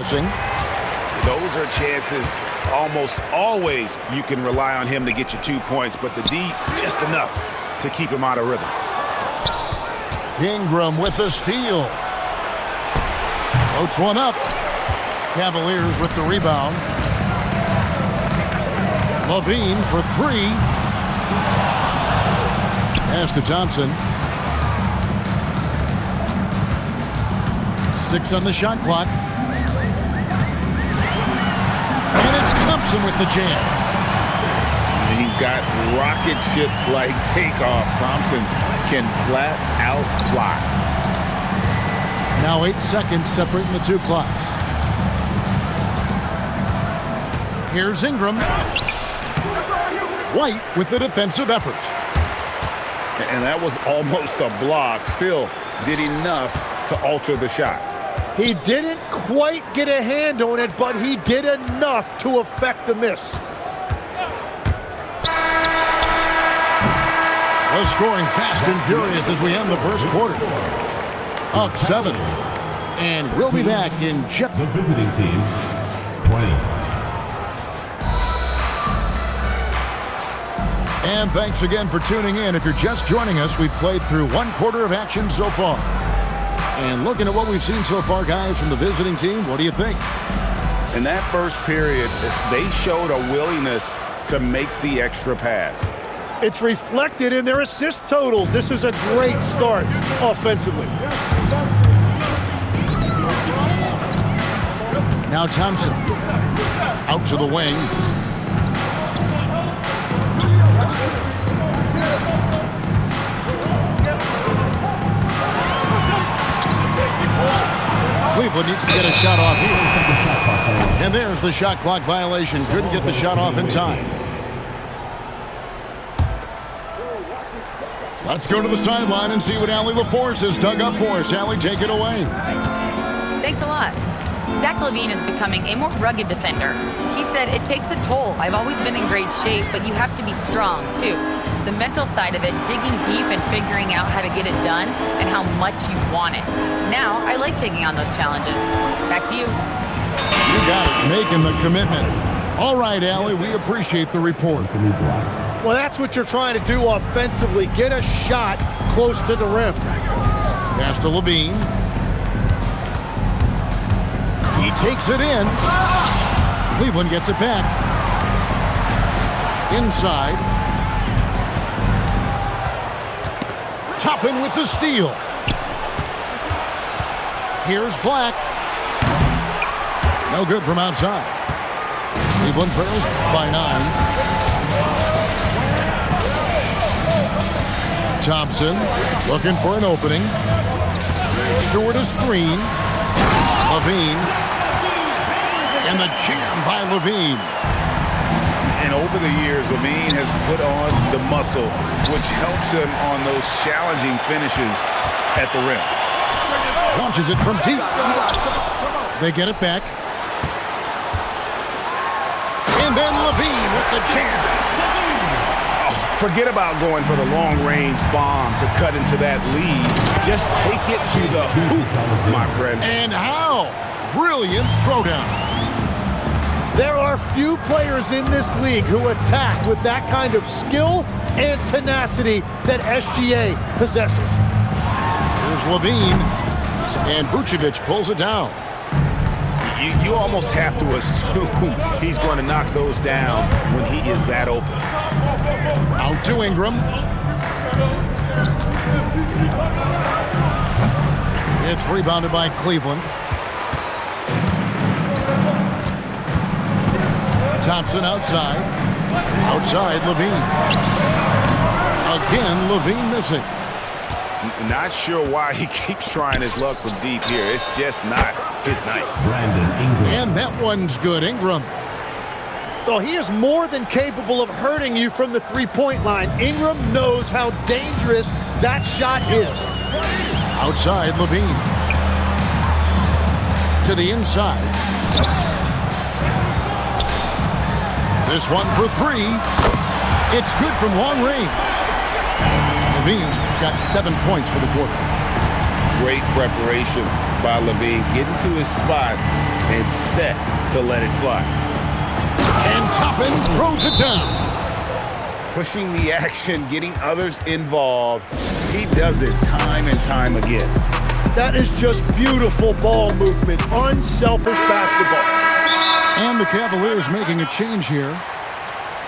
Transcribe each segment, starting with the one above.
Those are chances almost always you can rely on him to get you 2 points, but the D just enough to keep him out of rhythm. Ingram with the steal. Floats one up. Cavaliers with the rebound. Levine for three. Pass to Thompson. 6 on the shot clock. And it's Thompson with the jam. And he's got rocket ship-like takeoff. Thompson can flat out fly. Now 8 seconds separating the two clocks. Here's Ingram. White with the defensive effort. And that was almost a block. Still did enough to alter the shot. He didn't quite get a hand on it, but he did enough to affect the miss. Well, scoring fast and furious as we end the first quarter. Up 7. And we'll be back in just the visiting team 20. And thanks again for tuning in. If you're just joining us, we've played through 1 quarter of action so far. And looking at what we've seen so far, guys, from the visiting team, what do you think? In that first period, they showed a willingness to make the extra pass. It's reflected in their assist totals. This is a great start offensively. Now Thompson out to the wing. Cleveland needs to get a shot off here. And there's the shot clock violation. Couldn't get the shot off in time. Let's go to the sideline and see what Allie LaForce has dug up for us. Allie, take it away. Thanks a lot. Zach LaVine is becoming a more rugged defender. He said, it takes a toll. I've always been in great shape, but you have to be strong, too. The mental side of it, digging deep and figuring out how to get it done and how much you want it. Now, I like taking on those challenges. Back to you. You got it, making the commitment. All right, Allie, we appreciate the report. Well, that's what you're trying to do offensively. Get a shot close to the rim. Pass to Levine. He takes it in. Cleveland gets it back. Inside. Toppin with the steal. Here's Black. No good from outside. Cleveland trails by 9. Thompson looking for an opening. Stewart a screen. Levine. And the jam by Levine. And over the years, Levine has put on the muscle, which helps him on those challenging finishes at the rim. Launches it from deep. They get it back. And then Levine with the jam. Forget about going for the long-range bomb to cut into that lead. Just take it to the hoop, my friend. And how? Brilliant throwdown. There are few players in this league who attack with that kind of skill and tenacity that SGA possesses. Here's Levine. And Vucevic pulls it down. You almost have to assume he's going to knock those down when he is that open. Out to Ingram. It's rebounded by Cleveland. Thompson outside. Outside, Levine. Again, Levine missing. Not sure why he keeps trying his luck from deep here. It's just not his night. Brandon Ingram. And that one's good. Ingram. Well, he is more than capable of hurting you from the three-point line. Ingram knows how dangerous that shot is. Outside, Levine. To the inside. This one for 3. It's good from long range. Levine's got 7 points for the quarter. Great preparation by Levine. Getting to his spot and set to let it fly. And Toppin throws it down. Pushing the action, getting others involved. He does it time and time again. That is just beautiful ball movement, unselfish basketball. And the Cavaliers making a change here.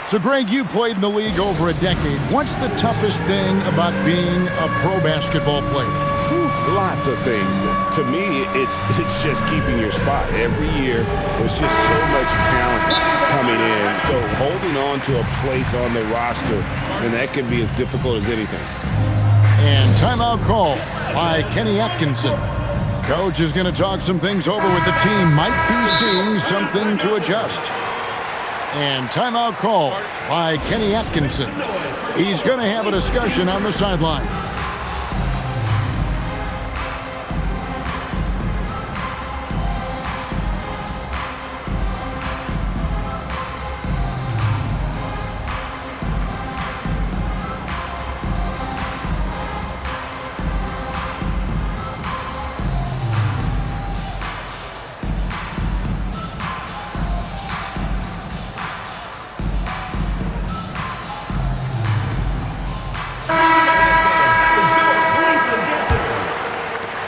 So, Greg, you played in the league over a decade. What's the toughest thing about being a pro basketball player? Lots of things. To me, it's just keeping your spot. Every year, there's just so much talent coming in. So holding on to a place on the roster, and that can be as difficult as anything. And timeout call by Kenny Atkinson. Coach is going to talk some things over with the team. Might be seeing something to adjust. And timeout call by Kenny Atkinson. He's going to have a discussion on the sideline.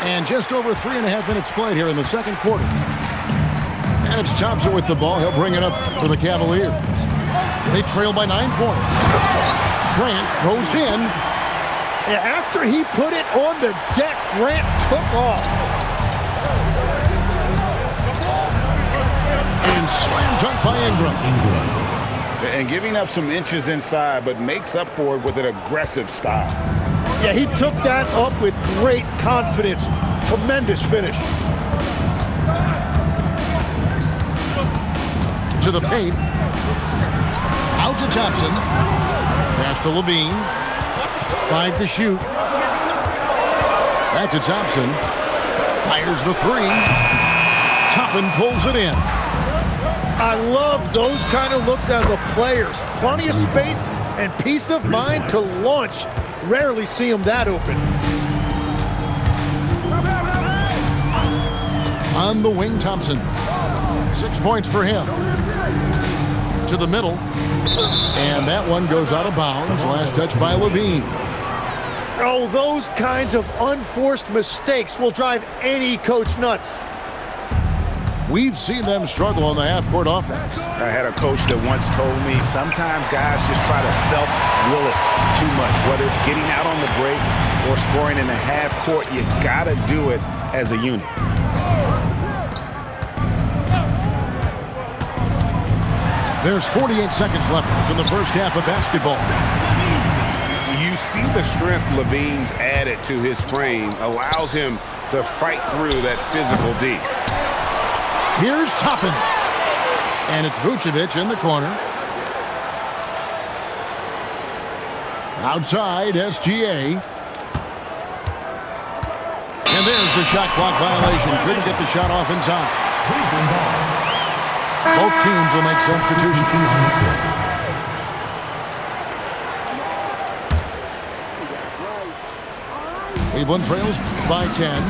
And just over 3.5 minutes played here in the second quarter. And it's Thompson with the ball. He'll bring it up for the Cavaliers. They trail by 9 points. Grant goes in. And after he put it on the deck, Grant took off. And slam dunk by Ingram. And giving up some inches inside, but makes up for it with an aggressive style. Yeah, he took that up with great confidence. Tremendous finish. To the paint. Out to Thompson. Pass to Levine. 5 to shoot. Back to Thompson. Fires the 3. Toppin pulls it in. I love those kind of looks as a player. Plenty of space and peace of mind to launch. Rarely see him that open. On the wing, Thompson. 6 points for him. To the middle. And that one goes out of bounds. Last touch by Levine. Oh, those kinds of unforced mistakes will drive any coach nuts. We've seen them struggle on the half-court offense. I had a coach that once told me sometimes guys just try to self-will it too much. Whether it's getting out on the break or scoring in the half-court, you got to do it as a unit. There's 48 seconds left in the first half of basketball. You see the strength Levine's added to his frame, allows him to fight through that physical D. Here's Toppin. And it's Vucevic in the corner. Outside, SGA. And there's the shot clock violation. Couldn't get the shot off in time. Both teams will make substitutions. Cleveland trails by 10.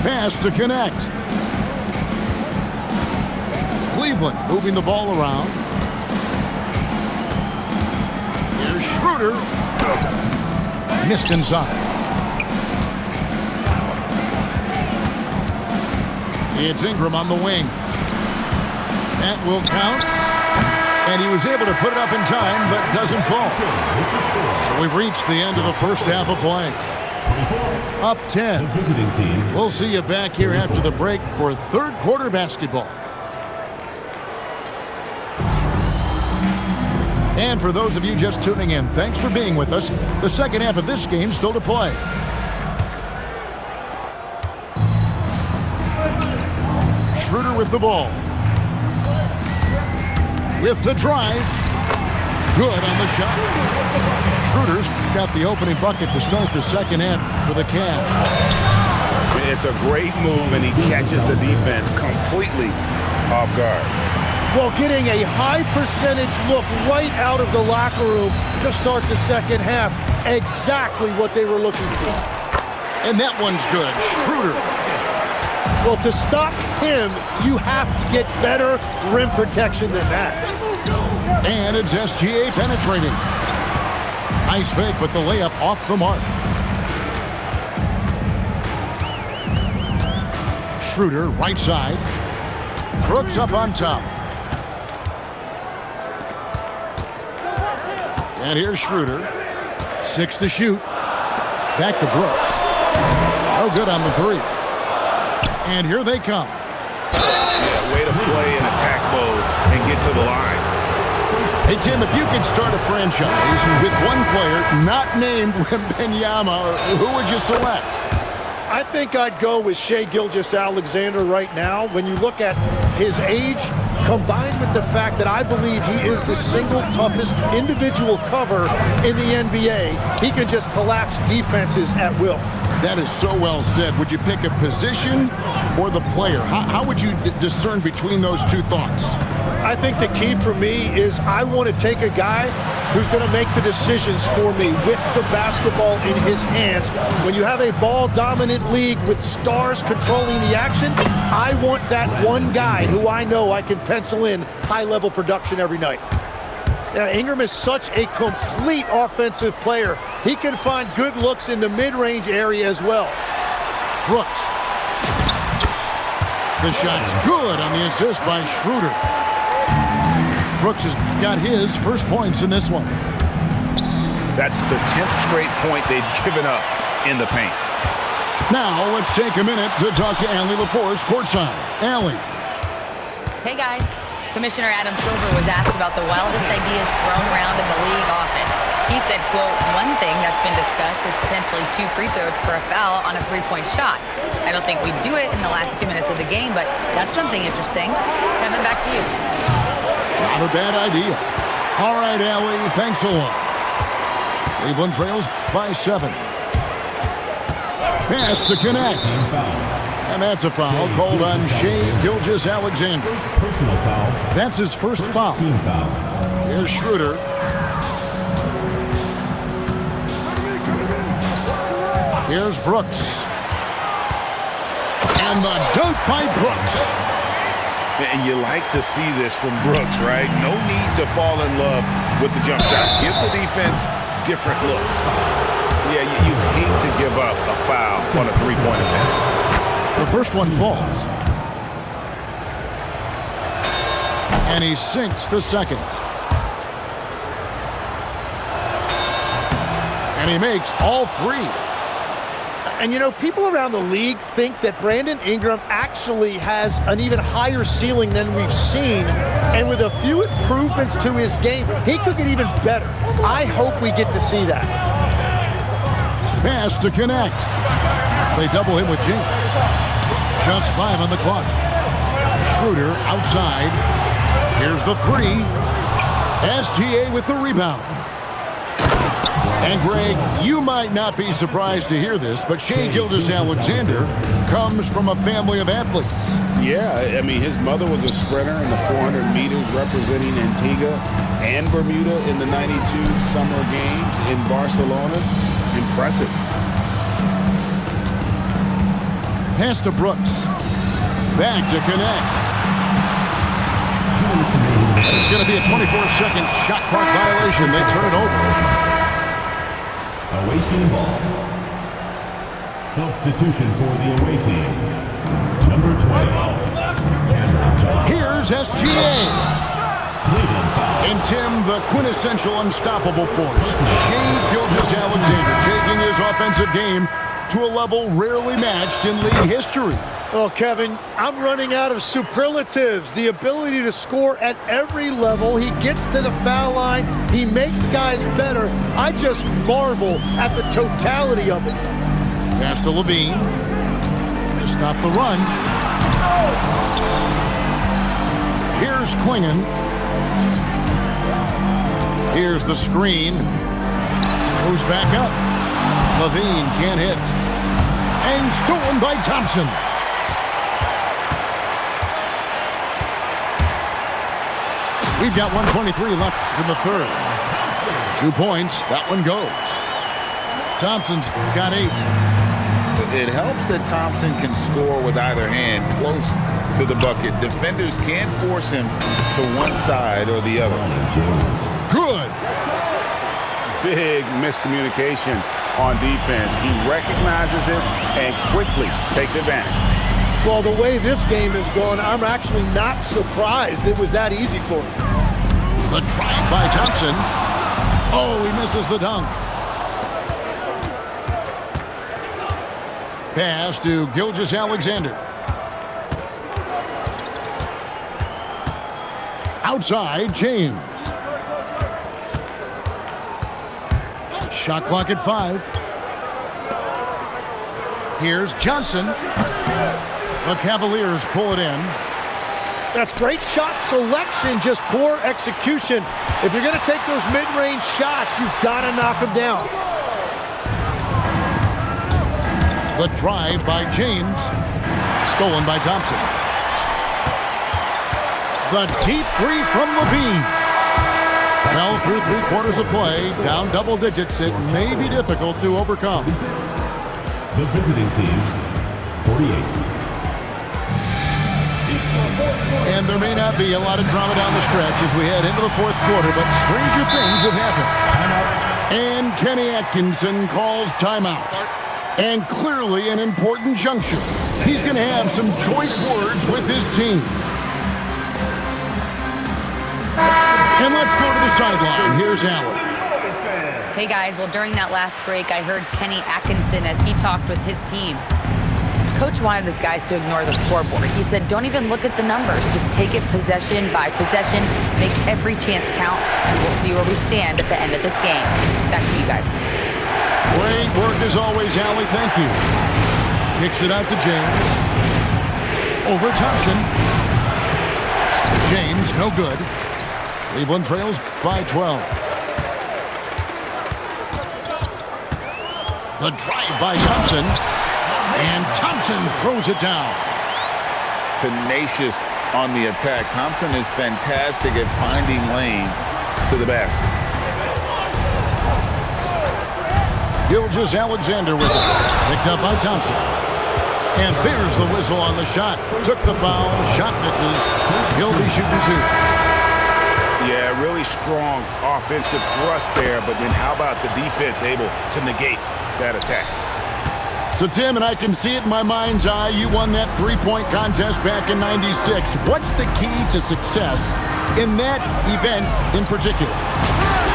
Pass to connect. Cleveland moving the ball around. Here's Schroeder. Missed inside. It's Ingram on the wing. That will count. And he was able to put it up in time, but doesn't fall. So we've reached the end of the first half of play. Up 10. The visiting team. We'll see you back here after the break for third quarter basketball. And for those of you just tuning in, thanks for being with us. The second half of this game still to play. Schroeder with the ball. With the drive. Good on the shot. Schroeder's got the opening bucket to start the second half for the Cavs. It's a great move, and he catches the defense completely off guard. Well, getting a high percentage look right out of the locker room to start the second half. Exactly what they were looking for. And that one's good. Schroeder. Well, to stop him, you have to get better rim protection than that. And it's SGA penetrating. Nice fake, but the layup off the mark. Schroeder, right side. Brooks up on top. And here's Schroeder. 6 to shoot. Back to Brooks. No good on the three. And here they come. Yeah, way to play in attack mode and get to the line. Hey, Tim, if you could start a franchise with one player not named Wembanyama, who would you select? I think I'd go with Shai Gilgeous-Alexander right now. When you look at his age, combined with the fact that I believe he is the single toughest individual cover in the NBA, he can just collapse defenses at will. That is so well said. Would you pick a position or the player? How would you discern between those two thoughts? I think the key for me is I want to take a guy who's going to make the decisions for me with the basketball in his hands. When you have a ball-dominant league with stars controlling the action, I want that one guy who I know I can pencil in high-level production every night. Now, Ingram is such a complete offensive player. He can find good looks in the mid-range area as well. Brooks. The shot's good on the assist by Schroeder. Brooks has got his first points in this one. That's the 10th straight point they've given up in the paint. Now let's take a minute to talk to Allie LaForce courtside. Allie. Hey, guys. Commissioner Adam Silver was asked about the wildest ideas thrown around in the league office. He said, quote, one thing that's been discussed is potentially 2 free throws for a foul on a 3-point shot. I don't think we'd do it in the last 2 minutes of the game, but that's something interesting. Kevin, back to you. Not a bad idea. All right, Allie, thanks a lot. Cleveland trails by 7. Pass to connect. And that's a foul called on Shai Gilgeous-Alexander. Personal foul. That's his first foul. Team foul. Here's Schroeder. Here's Brooks. And the dunk by Brooks. And you like to see this from Brooks, right? No need to fall in love with the jump shot. Give the defense different looks. Yeah, you hate to give up a foul on a 3-point attempt. The first one falls. And he sinks the second. And he makes all 3. And, you know, people around the league think that Brandon Ingram actually has an even higher ceiling than we've seen. And with a few improvements to his game, he could get even better. I hope we get to see that. Pass to connect. They double him with James. Just 5 on the clock. Schroeder outside. Here's the 3. SGA with the rebound. And Greg, you might not be surprised to hear this, but Shai Gilgeous-Alexander comes from a family of athletes. Yeah, I mean, his mother was a sprinter in the 400 meters representing Antigua and Bermuda in the 92 Summer Games in Barcelona. Impressive. Pass to Brooks. Back to connect. It's going to be a 24-second shot clock violation. They turn it over. Away team ball. Substitution for the away team. Number 12. Here's SGA. Cleveland foul. And Tim, the quintessential unstoppable force. Shai Gilgeous-Alexander taking his offensive game to a level rarely matched in league history. Oh, Kevin, I'm running out of superlatives. The ability to score at every level. He gets to the foul line. He makes guys better. I just marvel at the totality of it. Pass to Levine to stop the run. Here's Klingon. Here's the screen. Moves back up. Levine can't hit. And stolen by Thompson. We've got 1:23 left in the third. 2 points. That one goes. Thompson's got 8. It helps that Thompson can score with either hand close to the bucket. Defenders can't force him to one side or the other. Good. Big miscommunication on defense. He recognizes it and quickly takes advantage. Well, the way this game is going, I'm actually not surprised it was that easy for him. The drive by Thompson. Oh, he misses the dunk. Pass to Gilgeous-Alexander. Outside, James. Shot clock at 5. Here's Johnson. The Cavaliers pull it in. That's great shot selection, just poor execution. If you're going to take those mid-range shots, you've got to knock them down. The drive by James. Stolen by Thompson. The deep three from Levine. Well, through 3 quarters of play, down double digits, it may be difficult to overcome. The visiting team, 48. And there may not be a lot of drama down the stretch as we head into the 4th quarter, but stranger things have happened. And Kenny Atkinson calls timeout. And clearly an important juncture. He's going to have some choice words with his team. And let's go to the sideline. Here's Allen. Hey guys, well during that last break, I heard Kenny Atkinson as he talked with his team. Coach wanted his guys to ignore the scoreboard. He said, don't even look at the numbers. Just take it possession by possession, make every chance count, and we'll see where we stand at the end of this game. Back to you guys. Great work as always, Allie. Thank you. Kicks it out to James. Over Thompson. James, no good. Cleveland trails by 12. The drive by Thompson. And Thompson throws it down. Tenacious on the attack. Thompson is fantastic at finding lanes to the basket. Gilgeous-Alexander with it. Picked up by Thompson. And there's the whistle on the shot. Took the foul. Shot misses. He'll be shooting 2. Yeah, really strong offensive thrust there, but then how about the defense able to negate that attack? So, Tim, and I can see it in my mind's eye, you won that 3-point contest back in '96. What's the key to success in that event in particular?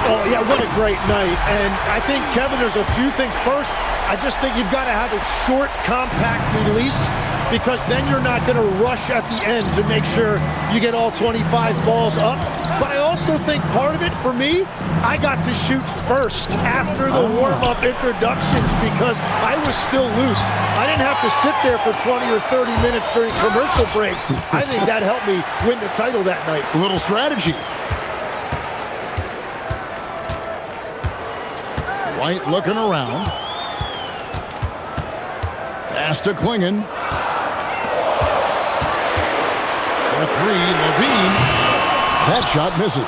Oh, yeah, what a great night. And I think, Kevin, there's a few things. First, I just think you've got to have a short, compact release because then you're not going to rush at the end to make sure you get all 25 balls up. But I also think part of it, for me, I got to shoot first after the warm-up introductions because I was still loose. I didn't have to sit there for 20 or 30 minutes during commercial breaks. I think that helped me win the title that night. A little strategy. White looking around. Pass to Klingon. The 3, Levine. That shot misses.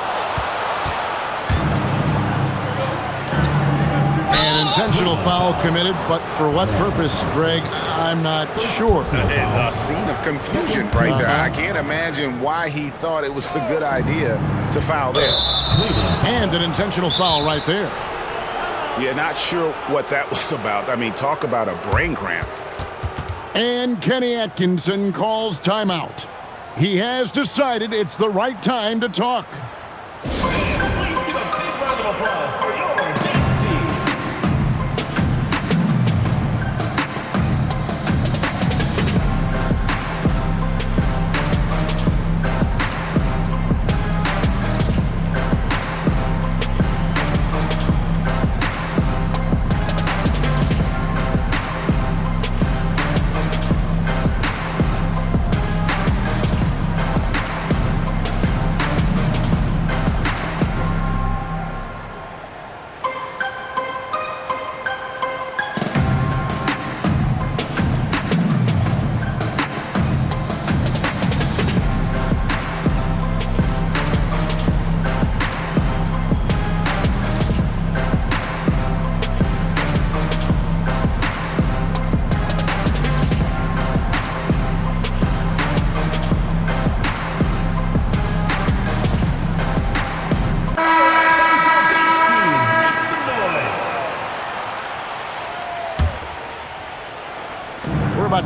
An intentional foul committed, but for what purpose, Greg, I'm not sure. A scene of confusion right there. I can't imagine why he thought it was a good idea to foul there. And an intentional foul right there. Yeah, not sure what that was about. I mean, talk about a brain cramp. And Kenny Atkinson calls timeout. He has decided it's the right time to talk.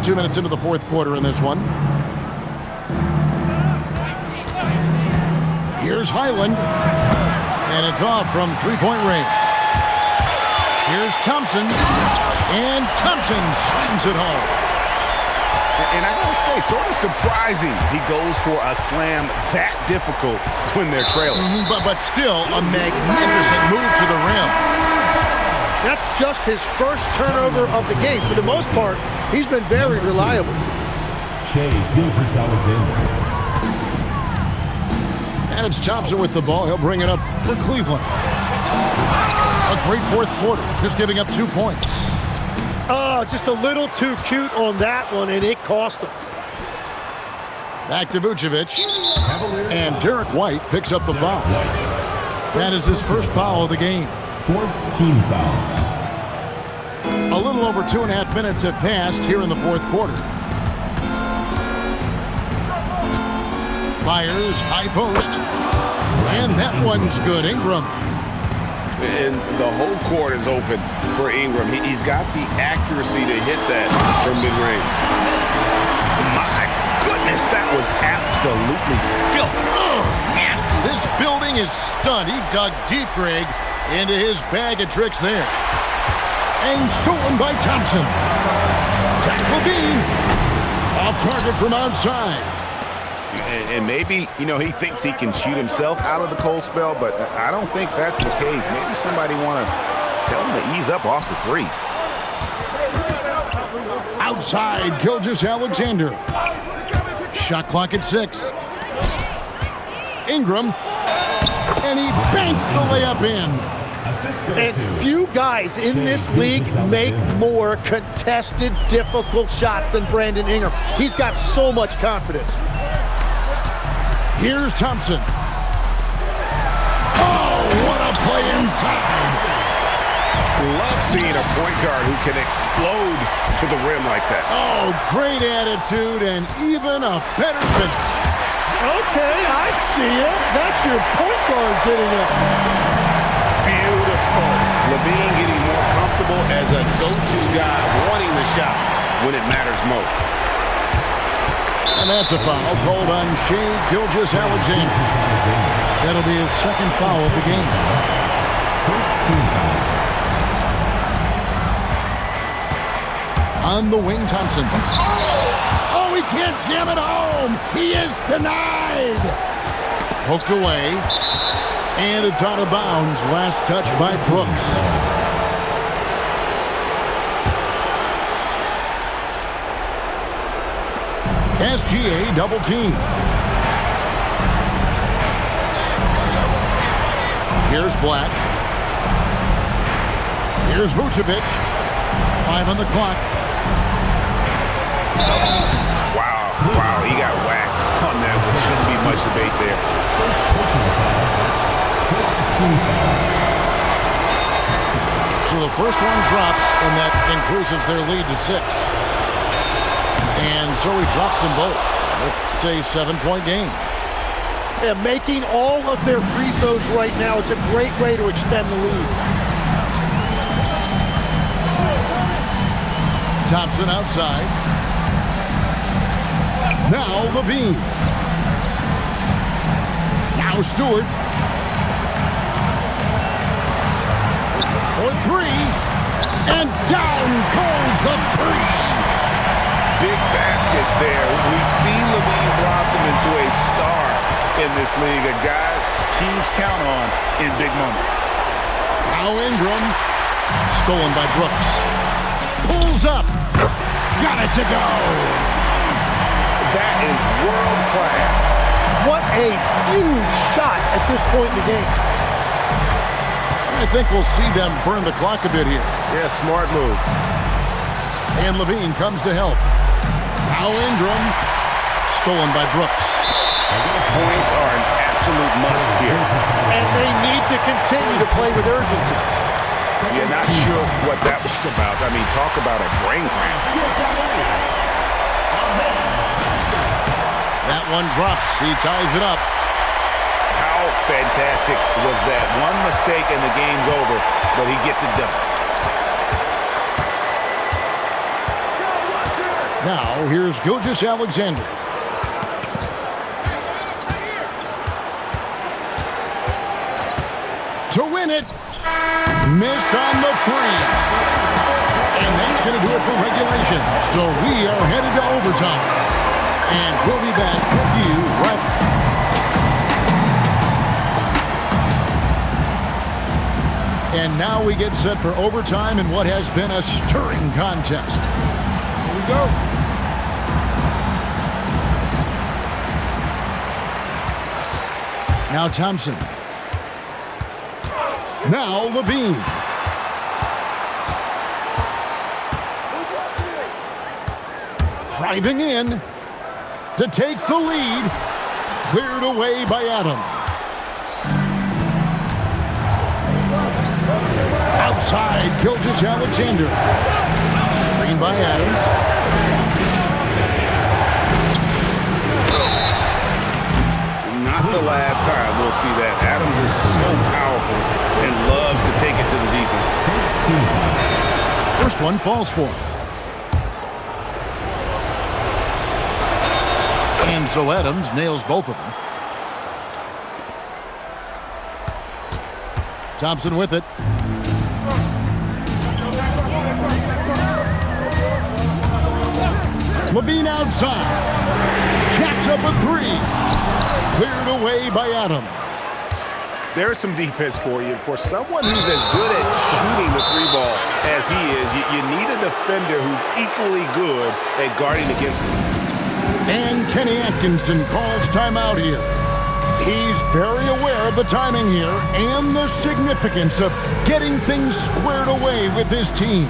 2 minutes into the fourth quarter in this one. Here's Highland. And it's off from three-point range. Here's Thompson. And Thompson slams it home. And I gotta say, sort of surprising he goes for a slam that difficult when they're trailing. But still a magnificent move to the rim. That's just his first turnover of the game. For the most part, he's been very reliable. Alexander. And it's Thompson with the ball. He'll bring it up for Cleveland. A great fourth quarter, just giving up 2 points. Oh, just a little too cute on that one, and it cost him. Back to Vucevic. And Derek White picks up the foul. That is his first foul of the game. 4th team foul. A little over 2.5 minutes have passed here in the fourth quarter. Fires, high post. And that one's good. Ingram. And the whole court is open for Ingram. He's got the accuracy to hit that from mid-range. My goodness, that was absolutely filthy. Oh, nasty. This building is stunned. He dug deep, Greg, into his bag of tricks there. And stolen by Thompson. Zach LaVine. Off target from outside. And maybe, he thinks he can shoot himself out of the cold spell, but I don't think that's the case. Maybe somebody want to tell him to ease up off the threes. Outside, Gilgeous-Alexander. Shot clock at 6. Ingram. And he banks the layup in. And few guys in this league make more contested, difficult shots than Brandon Ingram. He's got so much confidence. Here's Thompson. Oh, what a play inside. Love seeing a point guard who can explode to the rim like that. Oh, great attitude and even a better finish. Okay, I see it. That's your point guard getting it. Beautiful. LaVine getting more comfortable as a go-to guy, wanting the shot when it matters most. And that's a foul called on Shai Gilgeous-Alexander. That'll be his second foul of the game. First team foul. On the wing, Thompson. Oh, he can't jam it home. He is denied. Poked away. And it's out of bounds. Last touch by Brooks. SGA double team. Here's Black. Here's Vucevic. 5 on the clock. Wow, he got whacked on that. There shouldn't be much debate there. So the first one drops, and that increases their lead to 6. And so he drops them both. It's a 7-point game. Yeah, making all of their free throws right now, it's a great way to extend the lead. Thompson outside. Now LaVine. Now Stewart. For 3. And down goes the 3. Big basket there. We've seen LaVine blossom into a star in this league, a guy teams count on in big moments. Now Ingram. Stolen by Brooks. Pulls up. Got it to go. That is world class. What a huge shot at this point in the game. I think we'll see them burn the clock a bit here. Yeah, smart move. And LaVine comes to help. Now Ingram. Stolen by Brooks. Points are an absolute must here. And they need to continue to play with urgency. You're not sure what that was about. I mean, talk about a brain cramp. That one drops. He ties it up. How fantastic was that? One mistake and the game's over, but he gets it done. Now, here's Gilgeous-Alexander. To win it. Missed on the three. And that's going to do it for regulation. So we are headed to overtime. And we'll be back with you right back. And now we get set for overtime in what has been a stirring contest. Here we go. Now Thompson. Now Levine. Driving in to take the lead. Cleared away by Adams. Outside, Gilgeous-Alexander. Screen by Adams. Not the last time we'll see that. Adams is so powerful and loves to take it to the defense. First one falls for him. And so Adams nails both of them. Thompson with it. Levine outside. Jacks up a three. Cleared away by Adams. There's some defense for you. For someone who's as good at shooting the three ball as he is, you need a defender who's equally good at guarding against him. And Kenny Atkinson calls timeout here. He's very aware of the timing here and the significance of getting things squared away with his team.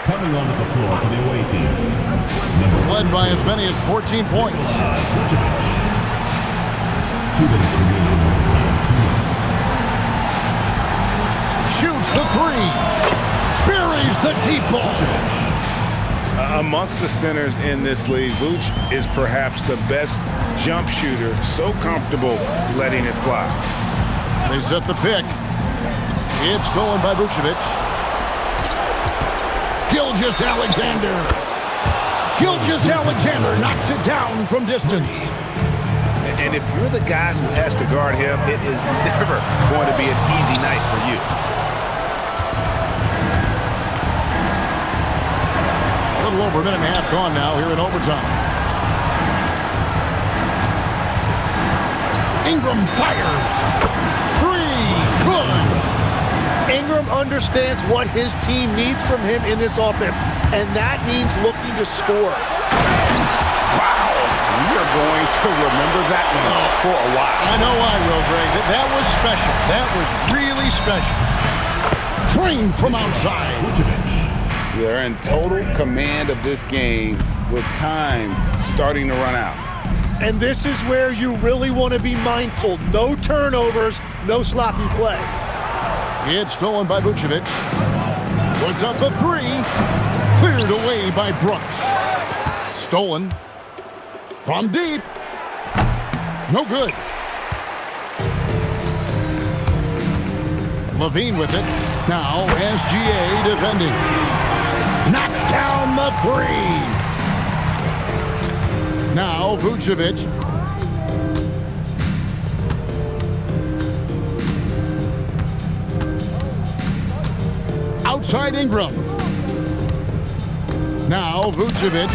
Coming onto the floor for the away team. Led by as many as 14 points. 2 minutes remaining in overtime. 2 minutes. Shoots the three. Buries the deep ball. Amongst the centers in this league, Vooch is perhaps the best jump shooter, so comfortable letting it fly. They set the pick. It's stolen by Vucevic. Gilgeous-Alexander. Gilgeous-Alexander knocks it down from distance. And if you're the guy who has to guard him, it is never going to be an easy night for you. A little over a minute and a half gone now here in overtime. Ingram fires. Three. Good. Ingram understands what his team needs from him in this offense, and that means looking to score. Wow. We are going to remember that one for a while. I know I will, Greg. That was special. That was really special. Trained from outside. They're in total command of this game with time starting to run out. And this is where you really want to be mindful. No turnovers, no sloppy play. It's stolen by Vucevic. Puts up a three. Cleared away by Brooks. Stolen. From deep. No good. Levine with it. Now SGA defending. Knocks down the three. Now Vucevic. Outside Ingram. Now Vucevic.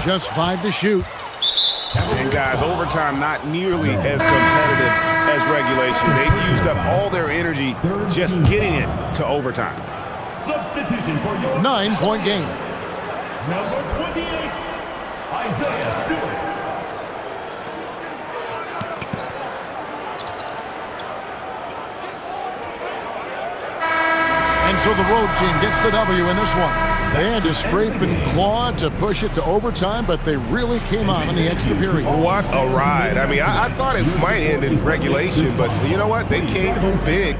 Just 5 to shoot. And guys, overtime not nearly as competitive as regulation. They've used up all their energy just getting it to overtime. Substitution for your 9-point game. number 28, Isaiah Stewart. And so the road team gets the W in this one. They had to scrape and claw to push it to overtime, but they really came on in the extra period. What a ride. I mean, I thought it might end in regulation, but you know what? They came home big